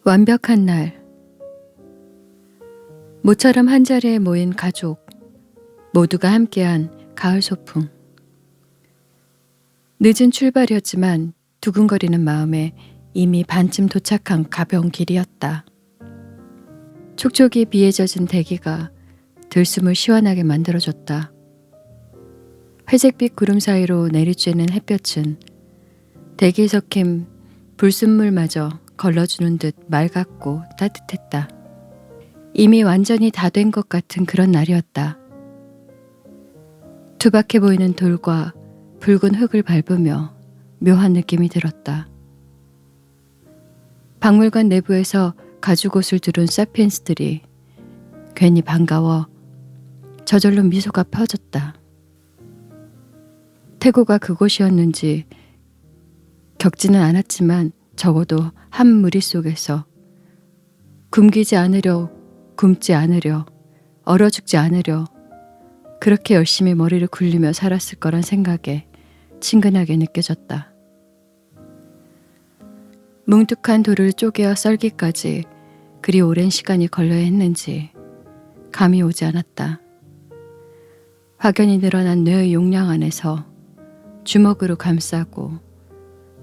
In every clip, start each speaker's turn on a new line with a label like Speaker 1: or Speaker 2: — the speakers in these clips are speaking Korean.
Speaker 1: 완벽한 날. 모처럼 한자리에 모인 가족, 모두가 함께한 가을 소풍. 늦은 출발이었지만 두근거리는 마음에 이미 반쯤 도착한 가벼운 길이었다. 촉촉이 비에 젖은 대기가 들숨을 시원하게 만들어줬다. 회색빛 구름 사이로 내리쬐는 햇볕은 대기에 섞인 불순물마저 걸러주는 듯 맑았고 따뜻했다. 이미 완전히 다 된 것 같은 그런 날이었다. 투박해 보이는 돌과 붉은 흙을 밟으며 묘한 느낌이 들었다. 박물관 내부에서 가죽옷을 두른 사피엔스들이 괜히 반가워 저절로 미소가 펴졌다. 태고가 그곳이었는지 겪지는 않았지만 적어도 한 무리 속에서 굶기지 않으려, 굶지 않으려, 얼어 죽지 않으려 그렇게 열심히 머리를 굴리며 살았을 거란 생각에 친근하게 느껴졌다. 뭉툭한 돌을 쪼개어 썰기까지 그리 오랜 시간이 걸려야 했는지 감이 오지 않았다. 확연히 늘어난 뇌의 용량 안에서 주먹으로 감싸고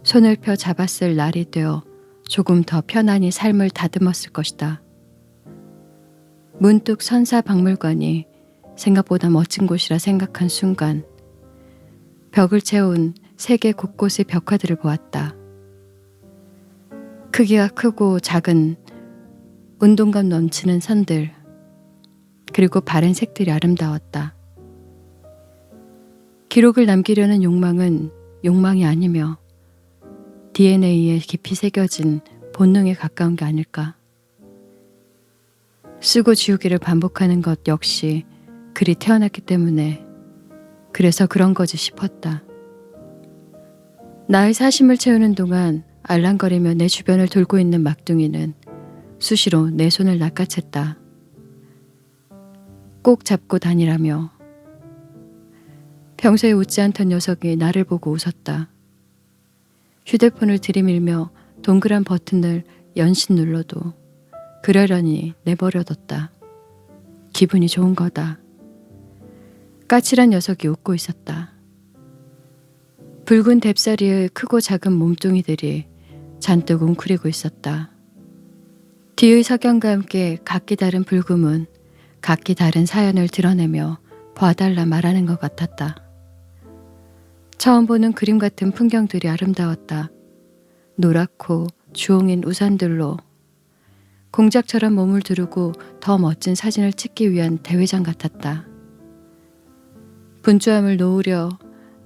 Speaker 1: 손을 펴 잡았을 날이 되어 조금 더 편안히 삶을 다듬었을 것이다. 문득 선사박물관이 생각보다 멋진 곳이라 생각한 순간 벽을 채운 세계 곳곳의 벽화들을 보았다. 크기가 크고 작은 운동감 넘치는 선들, 그리고 바른 색들이 아름다웠다. 기록을 남기려는 욕망은 욕망이 아니며 DNA에 깊이 새겨진 본능에 가까운 게 아닐까. 쓰고 지우기를 반복하는 것 역시 그리 태어났기 때문에 그래서 그런 거지 싶었다. 나의 사심을 채우는 동안 알랑거리며 내 주변을 돌고 있는 막둥이는 수시로 내 손을 낚아챘다. 꼭 잡고 다니라며. 평소에 웃지 않던 녀석이 나를 보고 웃었다. 휴대폰을 들이밀며 동그란 버튼을 연신 눌러도 그러려니 내버려뒀다. 기분이 좋은 거다. 까칠한 녀석이 웃고 있었다. 붉은 뎁사리의 크고 작은 몸뚱이들이 잔뜩 웅크리고 있었다. 뒤의 석양과 함께 각기 다른 불금은 각기 다른 사연을 드러내며 봐달라 말하는 것 같았다. 처음 보는 그림 같은 풍경들이 아름다웠다. 노랗고 주홍인 우산들로 공작처럼 몸을 두르고 더 멋진 사진을 찍기 위한 대회장 같았다. 분주함을 놓으려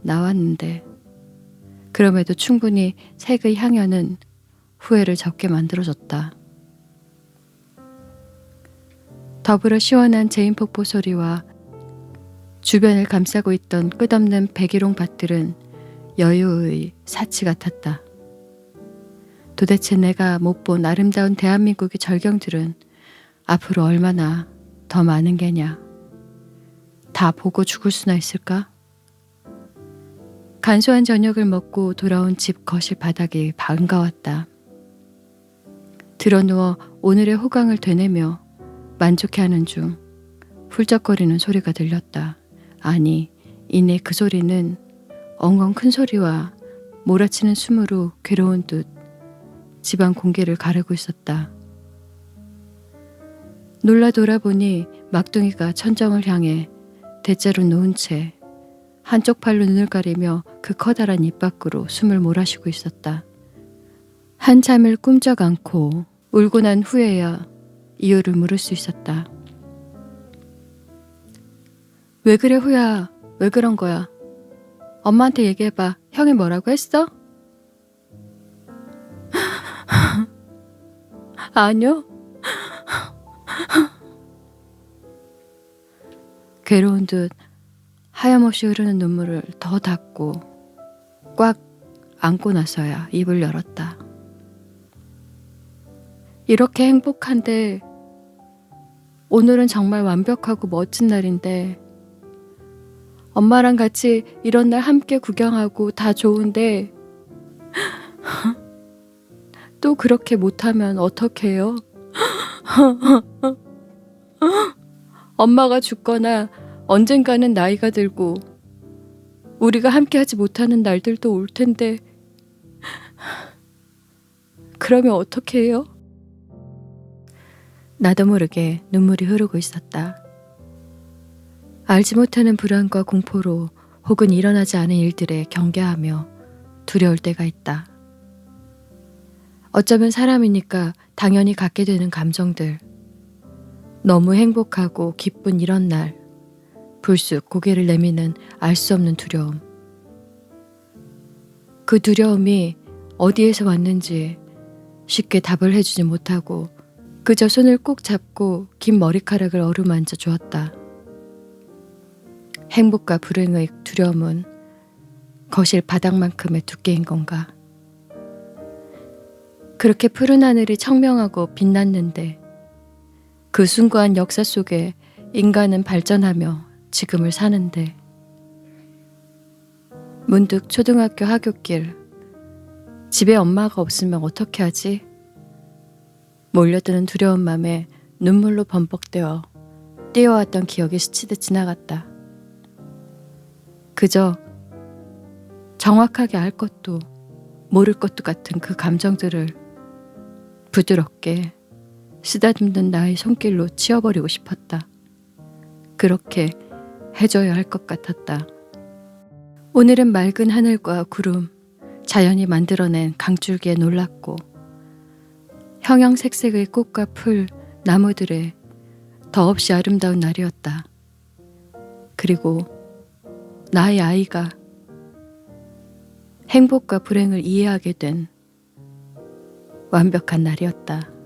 Speaker 1: 나왔는데 그럼에도 충분히 색의 향연은 후회를 적게 만들어줬다. 더불어 시원한 제인폭포 소리와 주변을 감싸고 있던 끝없는 백일홍 밭들은 여유의 사치 같았다. 도대체 내가 못 본 아름다운 대한민국의 절경들은 앞으로 얼마나 더 많은 게냐. 다 보고 죽을 수나 있을까? 간소한 저녁을 먹고 돌아온 집 거실 바닥이 반가웠다. 드러누워 오늘의 호강을 되뇌며 만족해하는 중 훌쩍거리는 소리가 들렸다. 아니, 이내 그 소리는 엉엉 큰 소리와 몰아치는 숨으로 괴로운 듯 집안 공기를 가르고 있었다. 놀라 돌아보니 막둥이가 천정을 향해 대자로 놓은 채 한쪽 팔로 눈을 가리며 그 커다란 입 밖으로 숨을 몰아쉬고 있었다. 한참을 꿈쩍 않고 울고 난 후에야 이유를 물을 수 있었다. 왜 그래 후야? 왜 그런 거야? 엄마한테 얘기해봐. 형이 뭐라고 했어? 아니요. 괴로운 듯 하염없이 흐르는 눈물을 더 닦고 꽉 안고 나서야 입을 열었다. 이렇게 행복한데 오늘은 정말 완벽하고 멋진 날인데 엄마랑 같이 이런 날 함께 구경하고 다 좋은데 또 그렇게 못하면 어떡해요? 엄마가 죽거나 언젠가는 나이가 들고 우리가 함께하지 못하는 날들도 올 텐데 그러면 어떻게 해요? 나도 모르게 눈물이 흐르고 있었다. 알지 못하는 불안과 공포로 혹은 일어나지 않은 일들에 경계하며 두려울 때가 있다. 어쩌면 사람이니까 당연히 갖게 되는 감정들. 너무 행복하고 기쁜 이런 날, 불쑥 고개를 내미는 알 수 없는 두려움. 그 두려움이 어디에서 왔는지 쉽게 답을 해주지 못하고 그저 손을 꼭 잡고 긴 머리카락을 어루만져 주었다. 행복과 불행의 두려움은 거실 바닥만큼의 두께인 건가? 그렇게 푸른 하늘이 청명하고 빛났는데 그 순간 역사 속에 인간은 발전하며 지금을 사는데 문득 초등학교 하굣길 집에 엄마가 없으면 어떻게 하지? 몰려드는 두려운 맘에 눈물로 범벅되어 뛰어왔던 기억이 스치듯 지나갔다. 그저 정확하게 알 것도 모를 것도 같은 그 감정들을 부드럽게 쓰다듬는 나의 손길로 치워버리고 싶었다. 그렇게 해줘야 할 것 같았다. 오늘은 맑은 하늘과 구름, 자연이 만들어낸 강줄기에 놀랐고 형형색색의 꽃과 풀, 나무들의 더없이 아름다운 날이었다. 그리고 나의 아이가 행복과 불행을 이해하게 된 완벽한 날이었다.